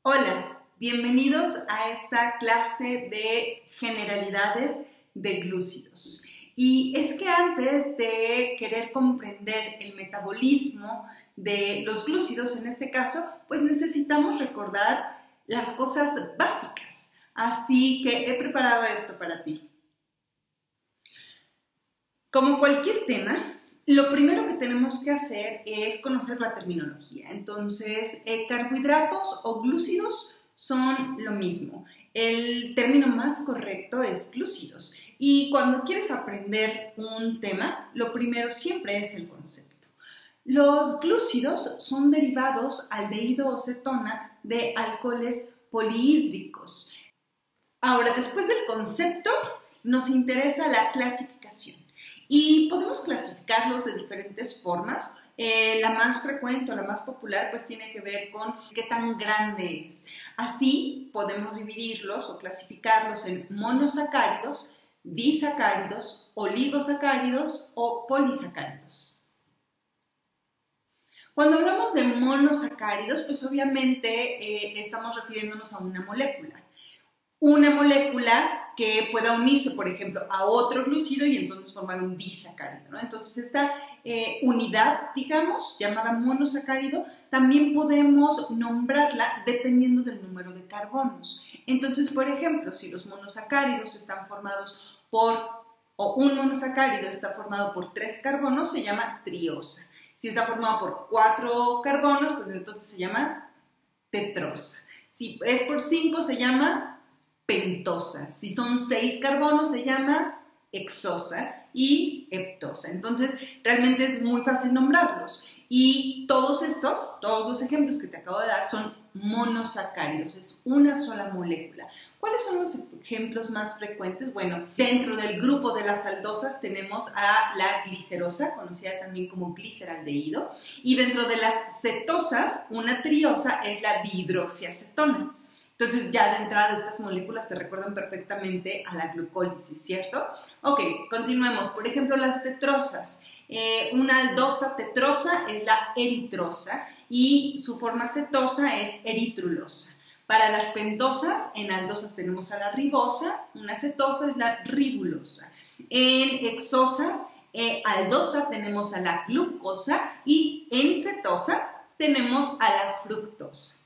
Hola, bienvenidos a esta clase de generalidades de glúcidos. Y es que antes de querer comprender el metabolismo de los glúcidos, en este caso, pues necesitamos recordar las cosas básicas. Así que he preparado esto para ti. Como cualquier tema, lo primero que tenemos que hacer es conocer la terminología. Entonces, carbohidratos o glúcidos son lo mismo. El término más correcto es glúcidos. Y cuando quieres aprender un tema, lo primero siempre es el concepto. Los glúcidos son derivados aldehído o cetona de alcoholes polihídricos. Ahora, después del concepto, nos interesa la clasificación. Y podemos clasificarlos de diferentes formas. La más frecuente o la más popular pues tiene que ver con qué tan grande es. Así podemos dividirlos o clasificarlos en monosacáridos, disacáridos, oligosacáridos o polisacáridos. Cuando hablamos de monosacáridos, pues obviamente estamos refiriéndonos a una molécula. Una molécula que pueda unirse, por ejemplo, a otro glúcido y entonces formar un disacárido, ¿no? Entonces, esta unidad, digamos, llamada monosacárido, también podemos nombrarla dependiendo del número de carbonos. Entonces, por ejemplo, si los monosacáridos están formados o un monosacárido está formado por 3 carbonos, se llama triosa. Si está formado por 4 carbonos, pues entonces se llama tetrosa. Si es por 5, se llama pentosa. Si son 6 carbonos se llama hexosa y heptosa. Entonces, realmente es muy fácil nombrarlos. Y todos los ejemplos que te acabo de dar son monosacáridos, es una sola molécula. ¿Cuáles son los ejemplos más frecuentes? Bueno, dentro del grupo de las aldosas tenemos a la glicerosa, conocida también como gliceraldehído, y dentro de las cetosas, una triosa es la dihidroxiacetona. Entonces, ya de entrada estas moléculas te recuerdan perfectamente a la glucólisis, ¿cierto? Ok, continuemos. Por ejemplo, las tetrosas. Una aldosa tetrosa es la eritrosa y su forma cetosa es eritrulosa. Para las pentosas, en aldosas tenemos a la ribosa, una cetosa es la ribulosa. En hexosas, aldosa tenemos a la glucosa y en cetosa tenemos a la fructosa.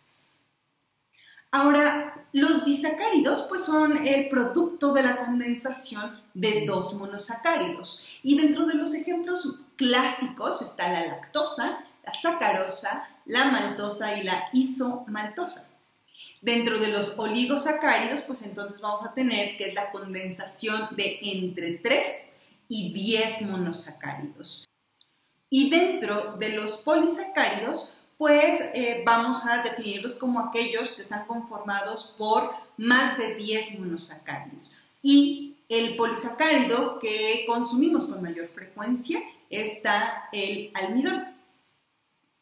Ahora, los disacáridos pues son el producto de la condensación de 2 monosacáridos y dentro de los ejemplos clásicos está la lactosa, la sacarosa, la maltosa y la isomaltosa. Dentro de los oligosacáridos pues entonces vamos a tener que es la condensación de entre 3 y 10 monosacáridos. Y dentro de los polisacáridos pues vamos a definirlos como aquellos que están conformados por más de 10 monosacáridos. Y el polisacárido que consumimos con mayor frecuencia está el almidón.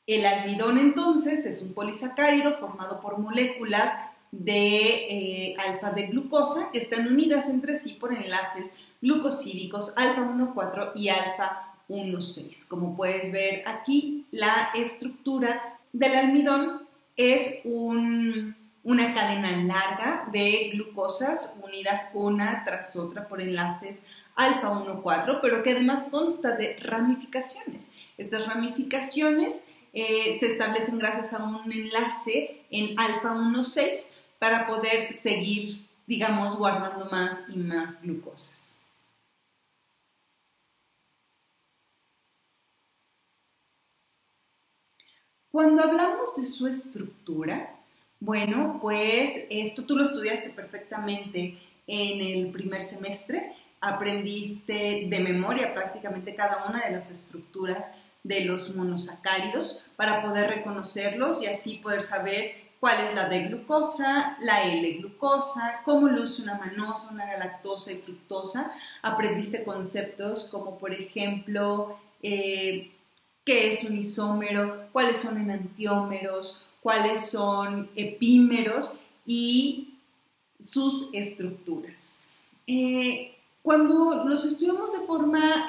El almidón entonces es un polisacárido formado por moléculas de alfa de glucosa que están unidas entre sí por enlaces glucosídicos alfa 1,4 y alfa 1,6. Como puedes ver aquí, la estructura del almidón es una cadena larga de glucosas unidas una tras otra por enlaces alfa 1,4, pero que además consta de ramificaciones. Estas ramificaciones se establecen gracias a un enlace en alfa 1,6 para poder seguir, digamos, guardando más y más glucosas. Cuando hablamos de su estructura, bueno, pues esto tú lo estudiaste perfectamente en el primer semestre, aprendiste de memoria prácticamente cada una de las estructuras de los monosacáridos para poder reconocerlos y así poder saber cuál es la D-glucosa, la L-glucosa, cómo luce una manosa, una galactosa y fructosa. Aprendiste conceptos como, por ejemplo, qué es un isómero, cuáles son enantiómeros, cuáles son epímeros y sus estructuras. Cuando los estudiamos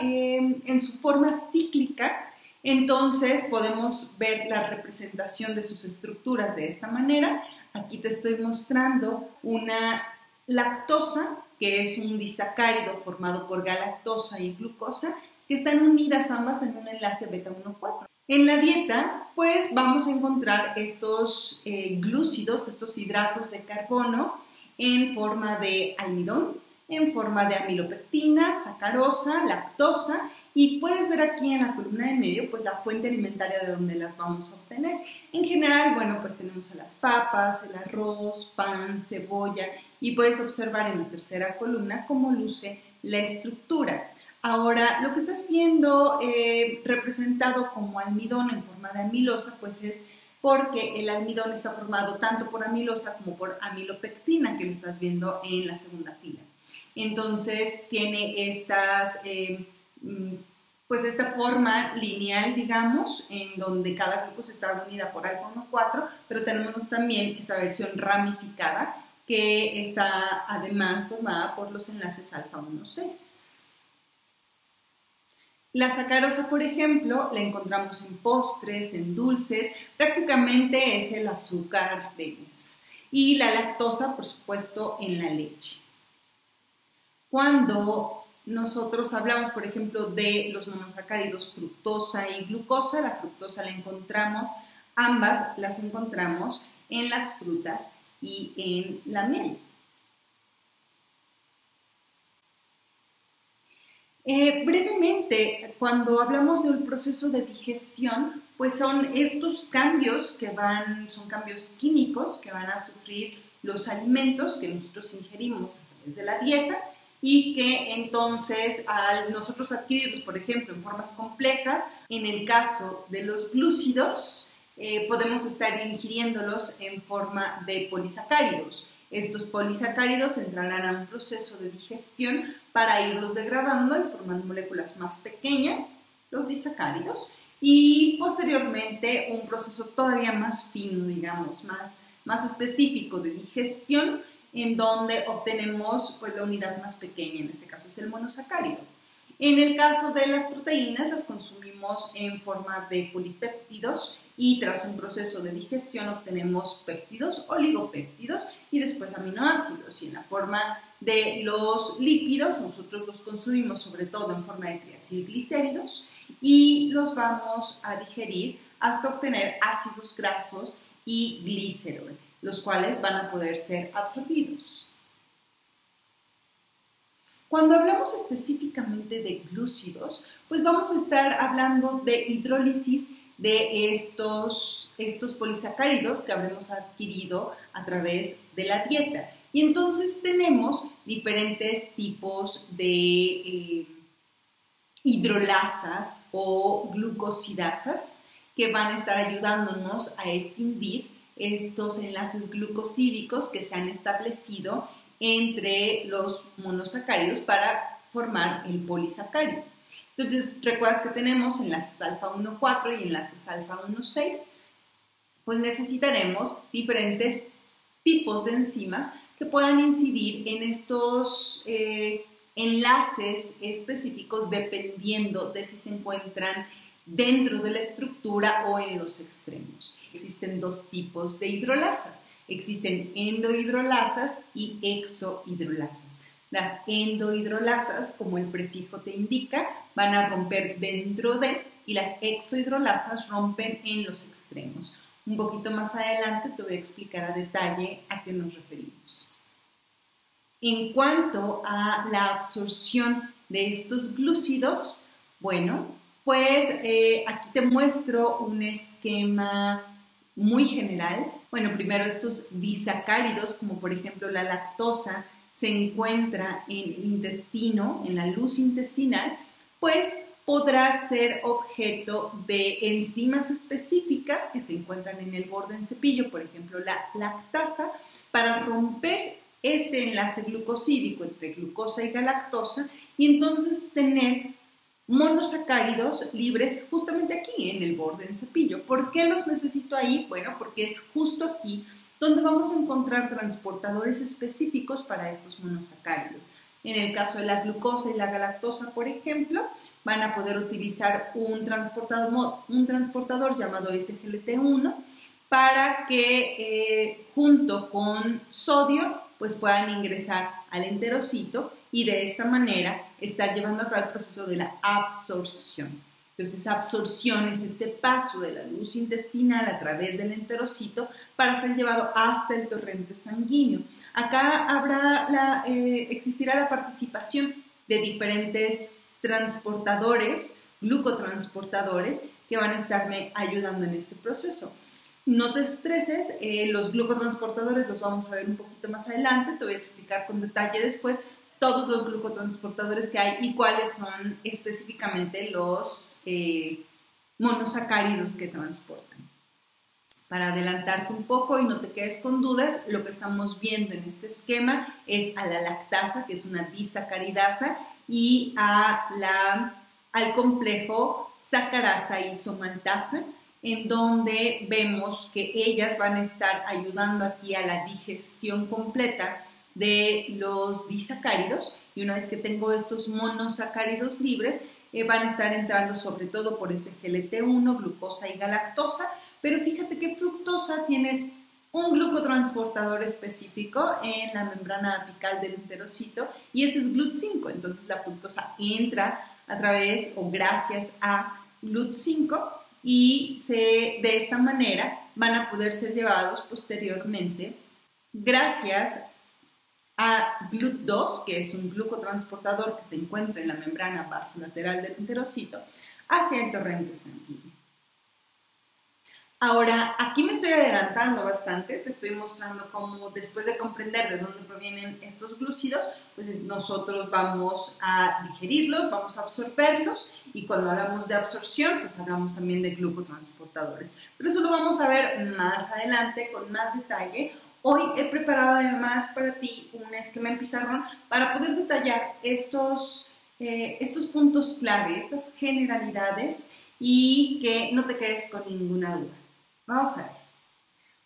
en su forma cíclica, Entonces podemos ver la representación de sus estructuras de esta manera. Aquí te estoy mostrando una lactosa, que es un disacárido formado por galactosa y glucosa, que están unidas ambas en un enlace beta-1,4. En la dieta, pues vamos a encontrar estos glúcidos, estos hidratos de carbono en forma de almidón, en forma de amilopectina, sacarosa, lactosa, y puedes ver aquí en la columna de medio pues la fuente alimentaria de donde las vamos a obtener. En general, bueno, pues tenemos a las papas, el arroz, pan, cebolla, y puedes observar en la tercera columna cómo luce la estructura. Ahora, lo que estás viendo representado como almidón en forma de amilosa, pues es porque el almidón está formado tanto por amilosa como por amilopectina, que lo estás viendo en la segunda fila. Entonces, tiene pues esta forma lineal, digamos, en donde cada glucosa está unida por alfa 1,4, pero tenemos también esta versión ramificada que está además formada por los enlaces alfa 1,6. La sacarosa, por ejemplo, la encontramos en postres, en dulces, prácticamente es el azúcar de mesa. Y la lactosa, por supuesto, en la leche. Cuando nosotros hablamos, por ejemplo, de los monosacáridos fructosa y glucosa, la fructosa la encontramos, ambas las encontramos en las frutas y en la miel. Brevemente, cuando hablamos del proceso de digestión, pues son estos cambios son cambios químicos que van a sufrir los alimentos que nosotros ingerimos a través de la dieta, y que entonces al nosotros adquirirlos, por ejemplo, en formas complejas, en el caso de los glúcidos, podemos estar ingiriéndolos en forma de polisacáridos. Estos polisacáridos entrarán a un proceso de digestión para irlos degradando y formando moléculas más pequeñas, los disacáridos, y posteriormente un proceso todavía más fino, digamos, más específico de digestión, en donde obtenemos pues, la unidad más pequeña, en este caso es el monosacárido. En el caso de las proteínas, las consumimos en forma de polipéptidos y tras un proceso de digestión obtenemos péptidos, oligopéptidos y después aminoácidos. Y en la forma de los lípidos, nosotros los consumimos sobre todo en forma de triacilglicéridos y los vamos a digerir hasta obtener ácidos grasos y glicerol, los cuales van a poder ser absorbidos. Cuando hablamos específicamente de glúcidos, pues vamos a estar hablando de hidrólisis de estos polisacáridos que habremos adquirido a través de la dieta. Y entonces tenemos diferentes tipos de hidrolasas o glucosidasas que van a estar ayudándonos a escindir estos enlaces glucosídicos que se han establecido entre los monosacáridos para formar el polisacárido. Entonces, recuerdas que tenemos enlaces alfa 1,4 y enlaces alfa 1,6, pues necesitaremos diferentes tipos de enzimas que puedan incidir en estos enlaces específicos dependiendo de si se encuentran dentro de la estructura o en los extremos. Existen dos tipos de hidrolasas. Existen endohidrolasas y exohidrolasas. Las endohidrolasas, como el prefijo te indica, van a romper dentro de, y las exohidrolasas rompen en los extremos. Un poquito más adelante te voy a explicar a detalle a qué nos referimos. En cuanto a la absorción de estos glúcidos, bueno, pues aquí te muestro un esquema muy general. Bueno, primero estos disacáridos, como por ejemplo la lactosa, se encuentra en el intestino, en la luz intestinal, pues podrá ser objeto de enzimas específicas que se encuentran en el borde en cepillo, por ejemplo la lactasa, para romper este enlace glucosídico entre glucosa y galactosa y entonces tener monosacáridos libres justamente aquí en el borde en cepillo. ¿Por qué los necesito ahí? Bueno, porque es justo aquí donde vamos a encontrar transportadores específicos para estos monosacáridos. En el caso de la glucosa y la galactosa, por ejemplo, van a poder utilizar un transportador llamado SGLT1 para que junto con sodio pues puedan ingresar al enterocito y de esta manera estar llevando a cabo el proceso de la absorción. Entonces, absorción es este paso de la luz intestinal a través del enterocito para ser llevado hasta el torrente sanguíneo. Acá existirá la participación de diferentes transportadores, glucotransportadores, que van a estarme ayudando en este proceso. No te estreses, los glucotransportadores los vamos a ver un poquito más adelante, te voy a explicar con detalle después todos los glucotransportadores que hay y cuáles son específicamente los monosacáridos que transportan. Para adelantarte un poco y no te quedes con dudas, lo que estamos viendo en este esquema es a la lactasa, que es una disacaridasa, y al complejo sacarasa isomaltasa, en donde vemos que ellas van a estar ayudando aquí a la digestión completa de los disacáridos, y una vez que tengo estos monosacáridos libres, van a estar entrando sobre todo por SGLT1, glucosa y galactosa, pero fíjate que fructosa tiene un glucotransportador específico en la membrana apical del enterocito y ese es GLUT5, entonces la fructosa entra a través o gracias a GLUT5 y de esta manera van a poder ser llevados posteriormente gracias a GLUT2, que es un glucotransportador que se encuentra en la membrana basolateral del enterocito, hacia el torrente sanguíneo. Ahora, aquí me estoy adelantando bastante, te estoy mostrando cómo después de comprender de dónde provienen estos glúcidos, pues nosotros vamos a digerirlos, vamos a absorberlos y cuando hablamos de absorción, pues hablamos también de glucotransportadores. Pero eso lo vamos a ver más adelante con más detalle. Hoy he preparado además para ti un esquema en pizarrón para poder detallar estos puntos clave, estas generalidades y que no te quedes con ninguna duda. Vamos a ver.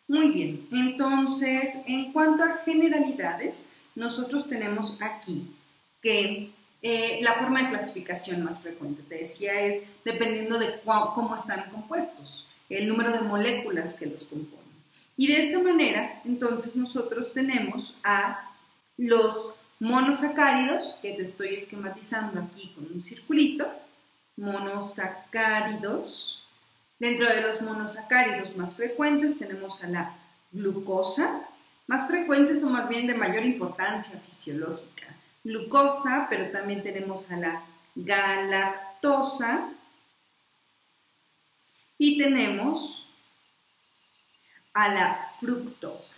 Muy bien, entonces en cuanto a generalidades, nosotros tenemos aquí que la forma de clasificación más frecuente, te decía, es dependiendo de cómo están compuestos, el número de moléculas que los componen. Y de esta manera, entonces nosotros tenemos a los monosacáridos, que te estoy esquematizando aquí con un circulito, monosacáridos. Dentro de los monosacáridos más frecuentes tenemos a la glucosa, más frecuentes o más bien de mayor importancia fisiológica, glucosa, pero también tenemos a la galactosa y tenemos a la fructosa.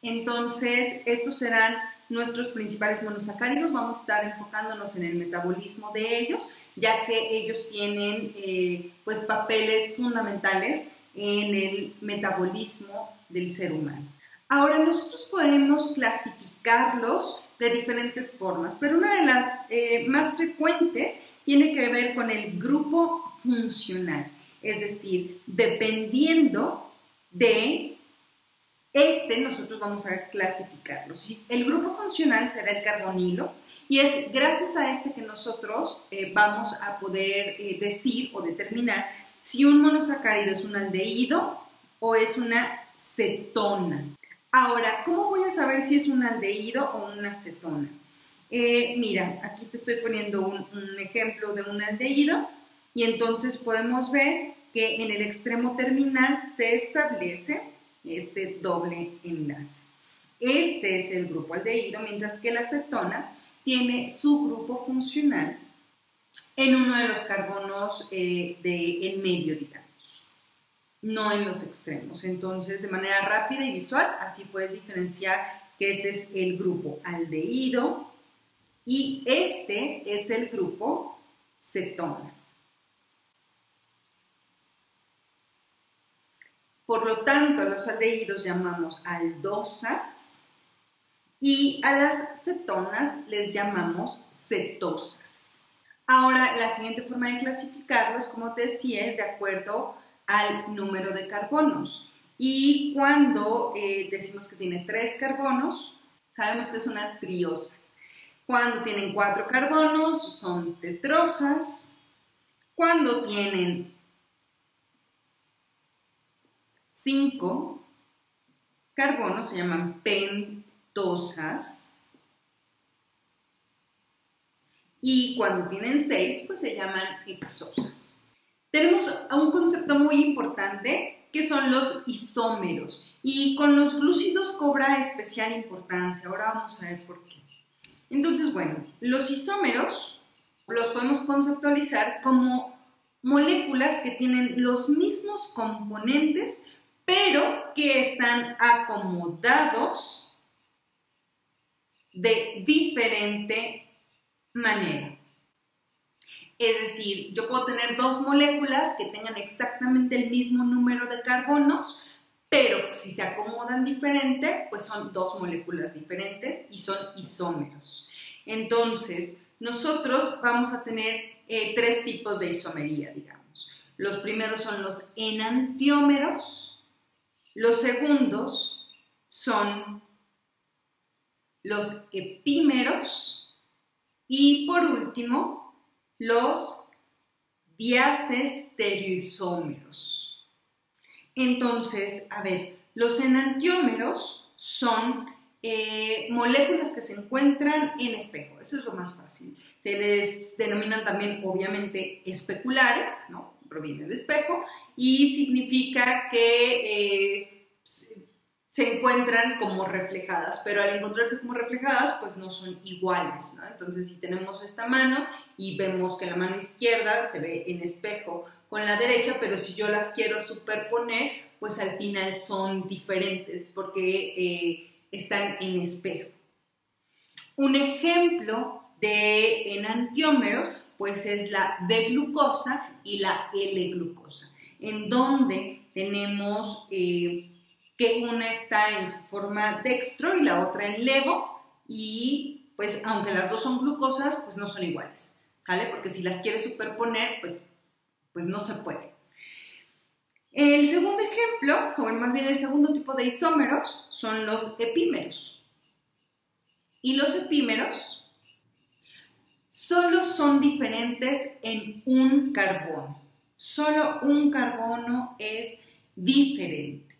Entonces, estos serán nuestros principales monosacáridos. Vamos a estar enfocándonos en el metabolismo de ellos, ya que ellos tienen pues papeles fundamentales en el metabolismo del ser humano. Ahora, nosotros podemos clasificarlos de diferentes formas, pero una de las más frecuentes tiene que ver con el grupo funcional, es decir, dependiendo de nosotros vamos a clasificarlos. El grupo funcional será el carbonilo y es gracias a que nosotros vamos a poder decir o determinar si un monosacárido es un aldehído o es una cetona. Ahora, ¿cómo voy a saber si es un aldehído o una cetona? Mira, aquí te estoy poniendo un ejemplo de un aldehído y entonces podemos ver que en el extremo terminal se establece este doble enlace. Este es el grupo aldehído, mientras que la cetona tiene su grupo funcional en uno de los carbonos en medio, digamos, no en los extremos. Entonces, de manera rápida y visual, así puedes diferenciar que este es el grupo aldehído y este es el grupo cetona. Por lo tanto, a los aldehídos llamamos aldosas y a las cetonas les llamamos cetosas. Ahora, la siguiente forma de clasificarlos, como te decía, es de acuerdo al número de carbonos. Y cuando decimos que tiene 3 carbonos, sabemos que es una triosa. Cuando tienen 4 carbonos son tetrosas. Cuando tienen 5 carbonos se llaman pentosas. Y cuando tienen 6, pues se llaman hexosas. Tenemos un concepto muy importante que son los isómeros. Y con los glúcidos cobra especial importancia. Ahora vamos a ver por qué. Entonces, bueno, los isómeros los podemos conceptualizar como moléculas que tienen los mismos componentes, pero que están acomodados de diferente manera. Es decir, yo puedo tener 2 moléculas que tengan exactamente el mismo número de carbonos, pero si se acomodan diferente, pues son 2 moléculas diferentes y son isómeros. Entonces, nosotros vamos a tener 3 tipos de isomería, digamos. Los primeros son los enantiómeros, los segundos son los epímeros y por último, los diastereoisómeros. Entonces, a ver, los enantiómeros son moléculas que se encuentran en espejo. Eso es lo más fácil. Se les denominan también, obviamente, especulares, ¿no? Proviene de espejo y significa que se encuentran como reflejadas, pero al encontrarse como reflejadas, pues no son iguales, ¿no? Entonces, si tenemos esta mano y vemos que la mano izquierda se ve en espejo con la derecha, pero si yo las quiero superponer, pues al final son diferentes porque están en espejo. Un ejemplo de enantiómeros, pues es la D-glucosa y la L-glucosa, en donde tenemos que una está en su forma dextro y la otra en levo, y pues aunque las dos son glucosas, pues no son iguales, ¿vale? Porque si las quieres superponer, pues no se puede. El segundo ejemplo, o más bien el segundo tipo de isómeros, son los epímeros. Y los epímeros solo son diferentes en un carbono. Solo un carbono es diferente.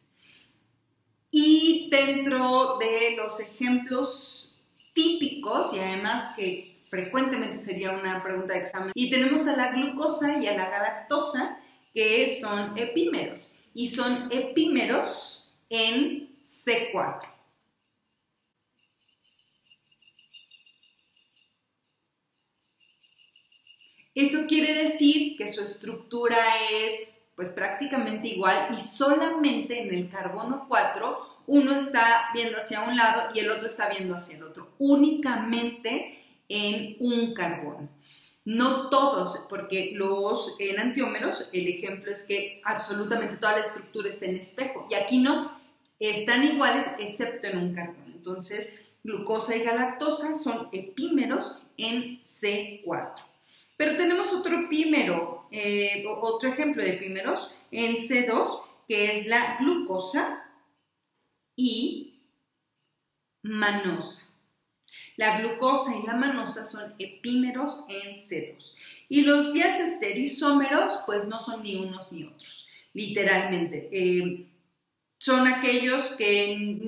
Y dentro de los ejemplos típicos, y además que frecuentemente sería una pregunta de examen, y tenemos a la glucosa y a la galactosa, que son epímeros, y son epímeros en C4. Eso quiere decir que su estructura es pues prácticamente igual y solamente en el carbono 4 uno está viendo hacia un lado y el otro está viendo hacia el otro, únicamente en un carbono. No todos, porque los enantiómeros, el ejemplo es que absolutamente toda la estructura está en espejo y aquí no, están iguales excepto en un carbono. Entonces, glucosa y galactosa son epímeros en C4. Pero tenemos otro epímero, otro ejemplo de epímeros en C2, que es la glucosa y manosa. La glucosa y la manosa son epímeros en C2. Y los diastereoisómeros, pues no son ni unos ni otros, literalmente. Son aquellos que,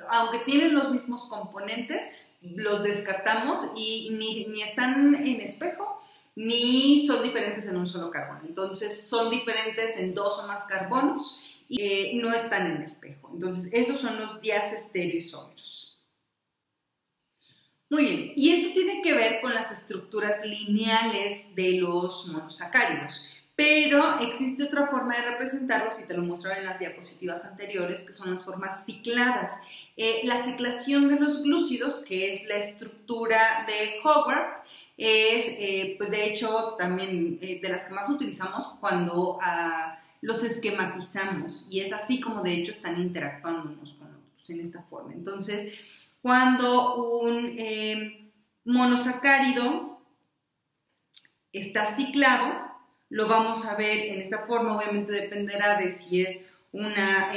aunque tienen los mismos componentes, los descartamos y ni están en espejo, ni son diferentes en un solo carbono. Entonces, son diferentes en 2 o más carbonos y no están en espejo. Entonces, esos son los diastereoisómeros. Muy bien, y esto tiene que ver con las estructuras lineales de los monosacáridos, pero existe otra forma de representarlos y te lo mostraba en las diapositivas anteriores, que son las formas cicladas. La ciclación de los glúcidos, que es la estructura de Howard, es, pues de hecho, también de las que más utilizamos cuando los esquematizamos, y es así como de hecho están interactuando unos con otros en esta forma. Entonces, cuando un monosacárido está ciclado, lo vamos a ver en esta forma. Obviamente dependerá de si es una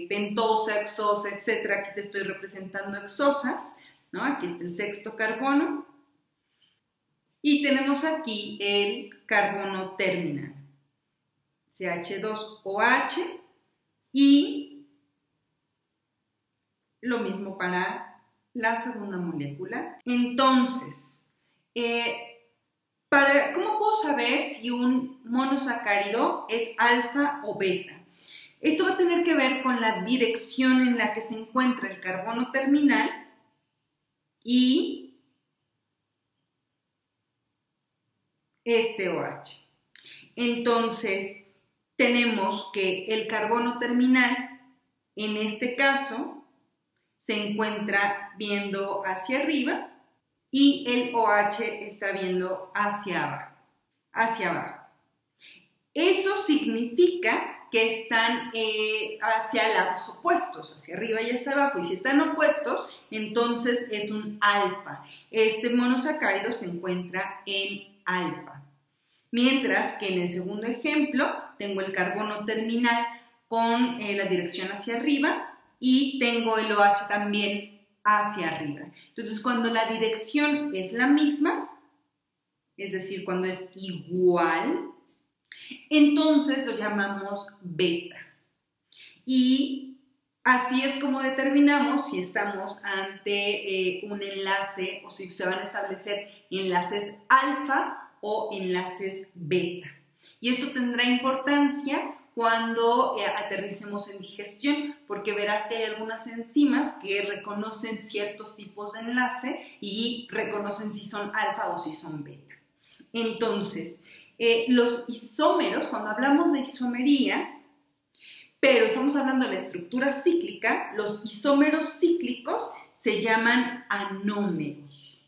pentosa, hexosa, etcétera. Aquí te estoy representando hexosas, ¿no? Aquí está el sexto carbono. Y tenemos aquí el carbono terminal, CH2OH, y lo mismo para la segunda molécula. Entonces, ¿cómo puedo saber si un monosacárido es alfa o beta? Esto va a tener que ver con la dirección en la que se encuentra el carbono terminal y este OH. Entonces, tenemos que el carbono terminal, en este caso, se encuentra viendo hacia arriba y el OH está viendo hacia abajo. Eso significa que están hacia lados opuestos, hacia arriba y hacia abajo. Y si están opuestos, entonces es un alfa. Este monosacárido se encuentra en alfa. Mientras que en el segundo ejemplo tengo el carbono terminal con la dirección hacia arriba y tengo el OH también hacia arriba. Entonces, cuando la dirección es la misma, es decir, cuando es igual, entonces lo llamamos beta. Y así es como determinamos si estamos ante un enlace o si se van a establecer enlaces alfa o enlaces beta. Y esto tendrá importancia cuando aterricemos en digestión, porque verás que hay algunas enzimas que reconocen ciertos tipos de enlace y reconocen si son alfa o si son beta. Entonces, los isómeros, cuando hablamos de isomería, pero estamos hablando de la estructura cíclica, los isómeros cíclicos se llaman anómeros.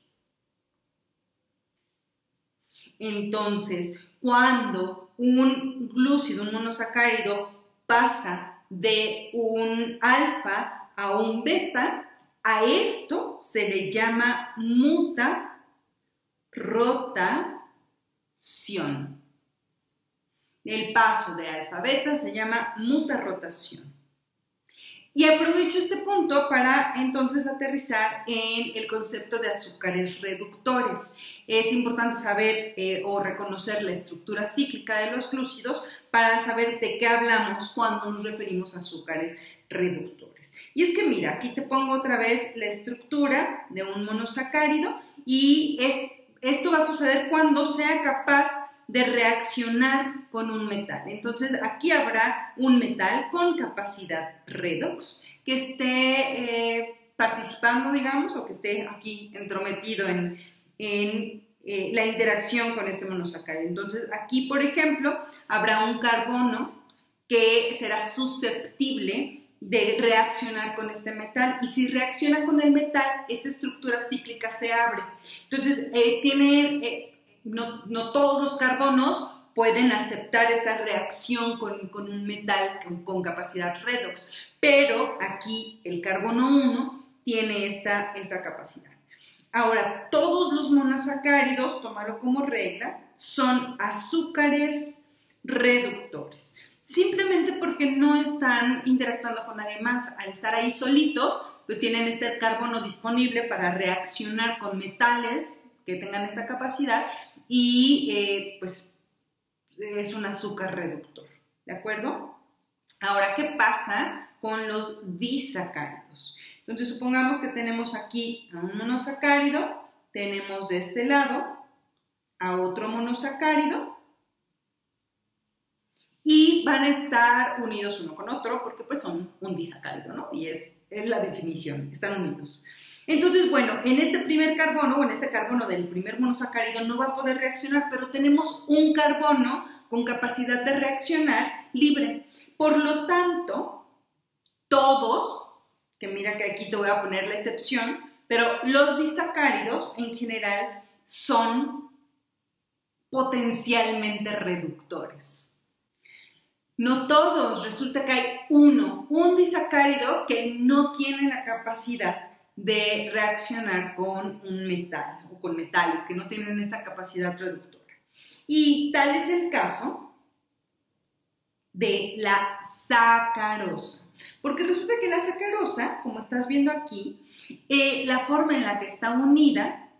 Entonces, cuando un glúcido, un monosacárido, pasa de un alfa a un beta, a esto se le llama mutarrotación. El paso de alfa a beta se llama mutarrotación. Y aprovecho este punto para entonces aterrizar en el concepto de azúcares reductores. Es importante saber o reconocer la estructura cíclica de los glúcidos para saber de qué hablamos cuando nos referimos a azúcares reductores. Y es que mira, aquí te pongo otra vez la estructura de un monosacárido y esto va a suceder cuando sea capaz de reaccionar con un metal. Entonces aquí habrá un metal con capacidad redox que esté participando, digamos, o que esté aquí entrometido en la interacción con este monosacárido. Entonces aquí, por ejemplo, habrá un carbono que será susceptible de reaccionar con este metal, y si reacciona con el metal, esta estructura cíclica se abre. Entonces no todos los carbonos pueden aceptar esta reacción con un metal con capacidad redox, pero aquí el carbono 1 tiene esta capacidad. Ahora, todos los monosacáridos, tómalo como regla, son azúcares reductores, simplemente porque no están interactuando con nadie más. Al estar ahí solitos, pues tienen este carbono disponible para reaccionar con metales que tengan esta capacidad y pues es un azúcar reductor, ¿de acuerdo? Ahora, ¿qué pasa con los disacáridos? Entonces, supongamos que tenemos aquí a un monosacárido, tenemos de este lado a otro monosacárido y van a estar unidos uno con otro porque pues son un disacárido, ¿no? Y es la definición, están unidos. Entonces, bueno, en este primer carbono, o en este carbono del primer monosacárido no va a poder reaccionar, pero tenemos un carbono con capacidad de reaccionar libre. Por lo tanto, todos, que mira que aquí te voy a poner la excepción, pero los disacáridos en general son potencialmente reductores. No todos, resulta que hay un disacárido que no tiene la capacidad de reaccionar con un metal o con metales que no tienen esta capacidad reductora. Y tal es el caso de la sacarosa. Porque resulta que la sacarosa, como estás viendo aquí, la forma en la que está unida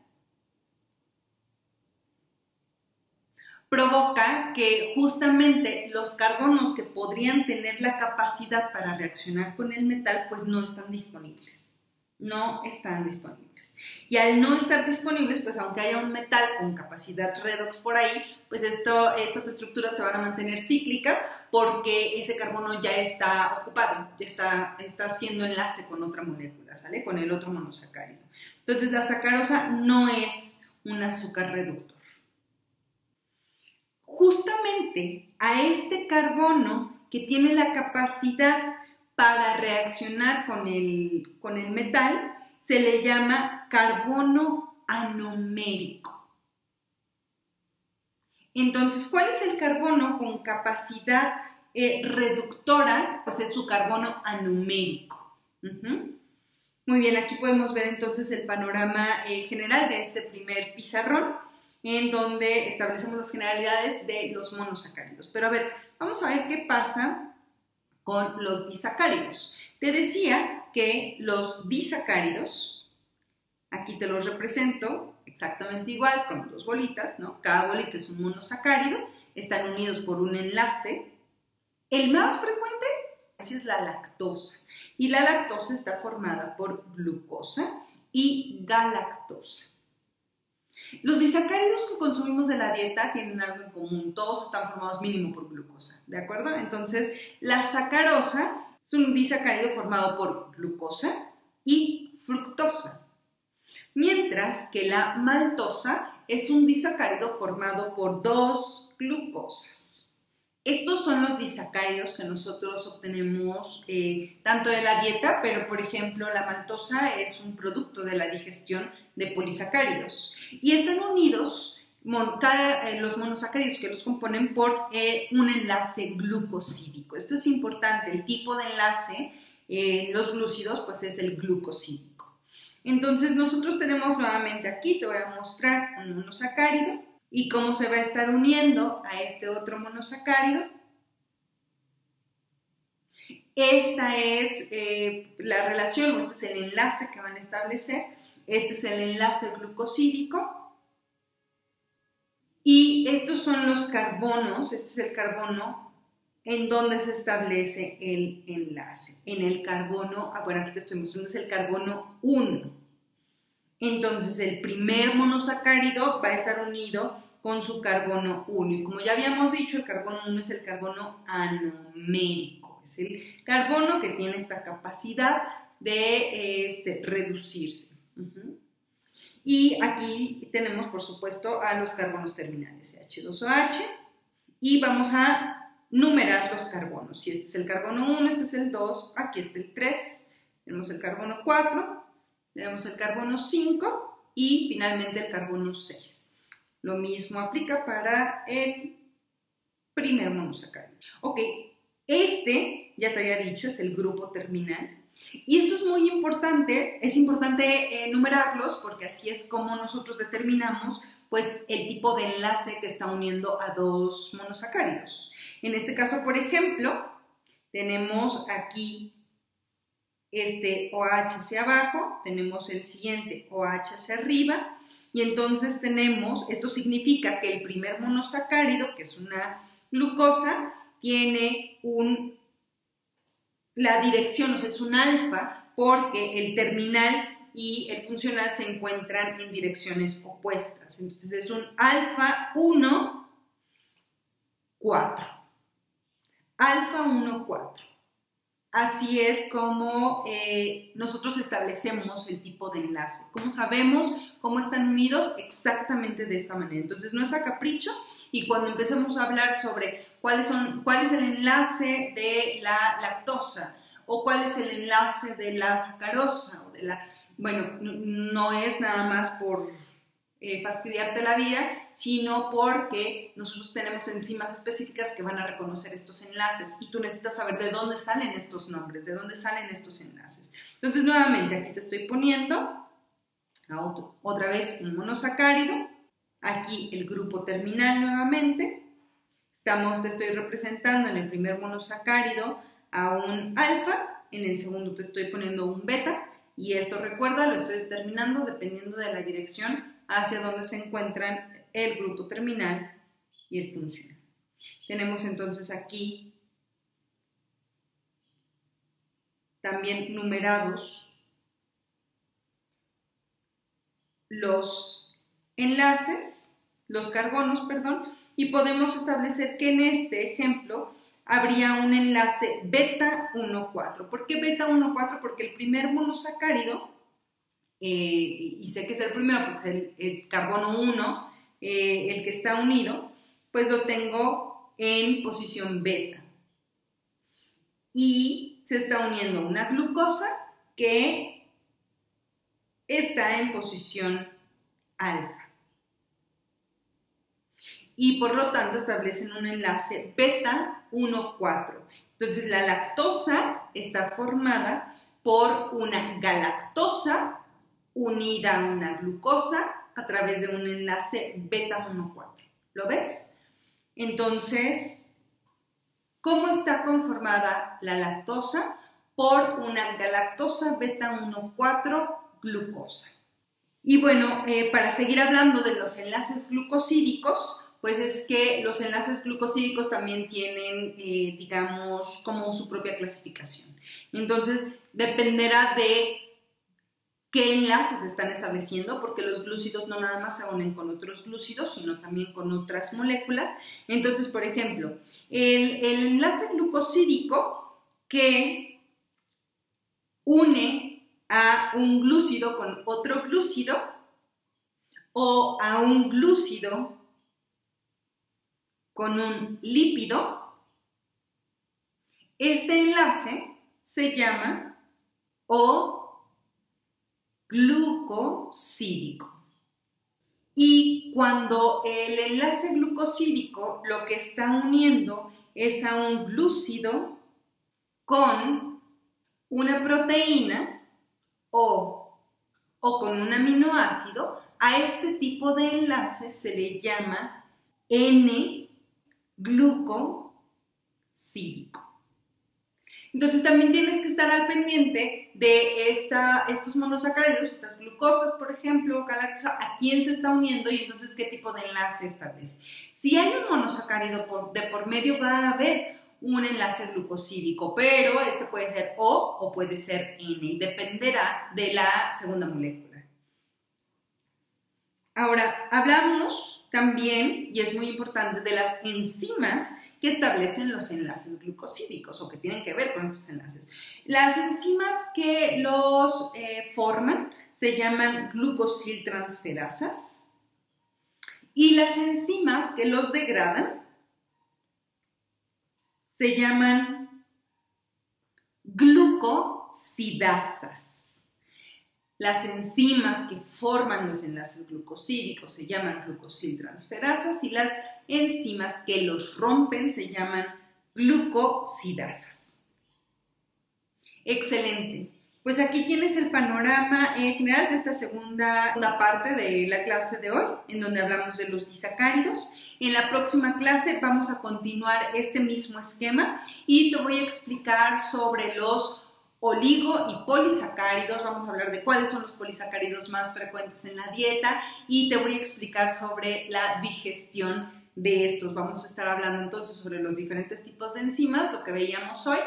provoca que justamente los carbonos que podrían tener la capacidad para reaccionar con el metal, pues no están disponibles. No están disponibles. Y al no estar disponibles, pues aunque haya un metal con capacidad redox por ahí, pues estas estructuras se van a mantener cíclicas porque ese carbono ya está ocupado, ya está haciendo enlace con otra molécula, ¿sale? Con el otro monosacárido. Entonces la sacarosa no es un azúcar reductor. Justamente a este carbono que tiene la capacidad para reaccionar con el metal se le llama carbono anomérico. Entonces, ¿cuál es el carbono con capacidad reductora? Pues es su carbono anomérico. Muy bien, aquí podemos ver entonces el panorama general de este primer pizarrón, en donde establecemos las generalidades de los monosacáridos. Pero a ver, vamos a ver qué pasa con los disacáridos. Te decía que los disacáridos, aquí te los represento exactamente igual, con dos bolitas, ¿no? Cada bolita es un monosacárido, están unidos por un enlace. El más frecuente es la lactosa, y la lactosa está formada por glucosa y galactosa. Los disacáridos que consumimos de la dieta tienen algo en común, todos están formados mínimo por glucosa, ¿de acuerdo? Entonces, la sacarosa es un disacárido formado por glucosa y fructosa, mientras que la maltosa es un disacárido formado por dos glucosas. Estos son los disacáridos que nosotros obtenemos tanto de la dieta, pero por ejemplo la maltosa es un producto de la digestión de polisacáridos y están unidos los monosacáridos que los componen por un enlace glucosídico. Esto es importante, el tipo de enlace los glúcidos pues es el glucosídico. Entonces nosotros tenemos nuevamente aquí, te voy a mostrar un monosacárido y cómo se va a estar uniendo a este otro monosacárido. Esta es la relación, o este es el enlace que van a establecer. Este es el enlace glucosídico. Y estos son los carbonos, este es el carbono en donde se establece el enlace. En el carbono, bueno, aquí te estoy mostrando, es el carbono 1. Entonces el primer monosacárido va a estar unido con su carbono 1. Y como ya habíamos dicho, el carbono 1 es el carbono anomérico. Es el carbono que tiene esta capacidad de reducirse. Y aquí tenemos, por supuesto, a los carbonos terminales, H2OH. Y vamos a numerar los carbonos. Y este es el carbono 1, este es el 2, aquí está el 3. Tenemos el carbono 4, tenemos el carbono 5 y finalmente el carbono 6. Lo mismo aplica para el primer monosacárido. Ok, este, ya te había dicho, es el grupo terminal. Y esto es muy importante, es importante numerarlos porque así es como nosotros determinamos pues, el tipo de enlace que está uniendo a dos monosacáridos. En este caso, por ejemplo, tenemos aquí este OH hacia abajo, tenemos el siguiente OH hacia arriba, y entonces tenemos, esto significa que el primer monosacárido, que es una glucosa, tiene la dirección, o sea, es un alfa, porque el terminal y el funcional se encuentran en direcciones opuestas. Entonces es un alfa 1, 4. Alfa 1, 4. Así es como nosotros establecemos el tipo de enlace. ¿Cómo sabemos cómo están unidos? Exactamente de esta manera. Entonces no es a capricho, y cuando empecemos a hablar sobre cuál es el enlace de la lactosa o cuál es el enlace de la sacarosa, bueno, no es nada más por fastidiarte la vida, sino porque nosotros tenemos enzimas específicas que van a reconocer estos enlaces y tú necesitas saber de dónde salen estos nombres, de dónde salen estos enlaces. Entonces, nuevamente, aquí te estoy poniendo otra vez un monosacárido, aquí el grupo terminal nuevamente, Te estoy representando en el primer monosacárido a un alfa, en el segundo te estoy poniendo un beta, y esto, recuerda, lo estoy determinando dependiendo de la dirección hacia donde se encuentran el grupo terminal y el funcional. Tenemos entonces aquí también numerados los enlaces, los carbonos, perdón, y podemos establecer que en este ejemplo habría un enlace beta 1,4. ¿Por qué beta 1,4? Porque el primer monosacárido, y sé que es el primero porque es el carbono 1, el que está unido, pues lo tengo en posición beta. Y se está uniendo una glucosa que está en posición alfa. Y por lo tanto establecen un enlace beta 1,4. Entonces la lactosa está formada por una galactosa unida a una glucosa a través de un enlace beta 1,4. ¿Lo ves? Entonces, ¿cómo está conformada la lactosa? Por una galactosa beta 1,4 glucosa. Y bueno, para seguir hablando de los enlaces glucosídicos, pues es que los enlaces glucosídicos también tienen, digamos, como su propia clasificación. Entonces, dependerá de qué enlaces se están estableciendo, porque los glúcidos no nada más se unen con otros glúcidos, sino también con otras moléculas. Entonces, por ejemplo, el enlace glucosídico que une a un glúcido con otro glúcido o a un glúcido con un lípido, este enlace se llama glucosídico. Y cuando el enlace glucosídico lo que está uniendo es a un glúcido con una proteína o con un aminoácido, a este tipo de enlace se le llama N-glucosídico. Entonces también tienes que estar al pendiente de estos monosacáridos, estas glucosas, por ejemplo, galactosa, a quién se está uniendo y entonces qué tipo de enlace establece. Si hay un monosacárido de por medio, va a haber un enlace glucosídico, pero este puede ser O puede ser N, y dependerá de la segunda molécula. Ahora, hablamos también, y es muy importante, de las enzimas que establecen los enlaces glucosídicos o que tienen que ver con estos enlaces. Las enzimas que los forman se llaman glucosiltransferasas y las enzimas que los degradan se llaman glucosidasas. Las enzimas que forman los enlaces glucosídicos se llaman glucosiltransferasas y las enzimas que los rompen se llaman glucosidasas. Excelente. Pues aquí tienes el panorama general de esta segunda parte de la clase de hoy, en donde hablamos de los disacáridos. En la próxima clase vamos a continuar este mismo esquema y te voy a explicar sobre los oligo y polisacáridos. Vamos a hablar de cuáles son los polisacáridos más frecuentes en la dieta y te voy a explicar sobre la digestión de estos. Vamos a estar hablando entonces sobre los diferentes tipos de enzimas, lo que veíamos hoy,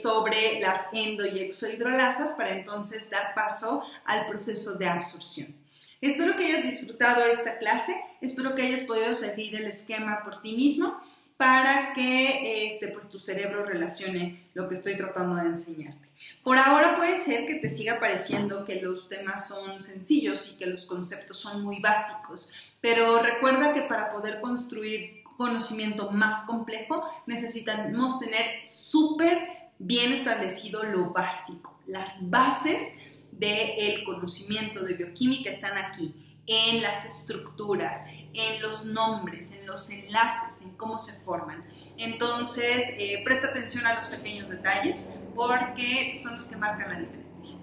sobre las endo y exohidrolasas para entonces dar paso al proceso de absorción. Espero que hayas disfrutado esta clase, espero que hayas podido seguir el esquema por ti mismo para que pues tu cerebro relacione lo que estoy tratando de enseñarte. Por ahora puede ser que te siga pareciendo que los temas son sencillos y que los conceptos son muy básicos, pero recuerda que para poder construir conocimiento más complejo necesitamos tener súper bien establecido lo básico. Las bases del conocimiento de bioquímica están aquí, en las estructuras, en los nombres, en los enlaces, en cómo se forman. Entonces, presta atención a los pequeños detalles porque son los que marcan la diferencia.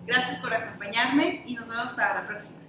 Gracias por acompañarme y nos vemos para la próxima.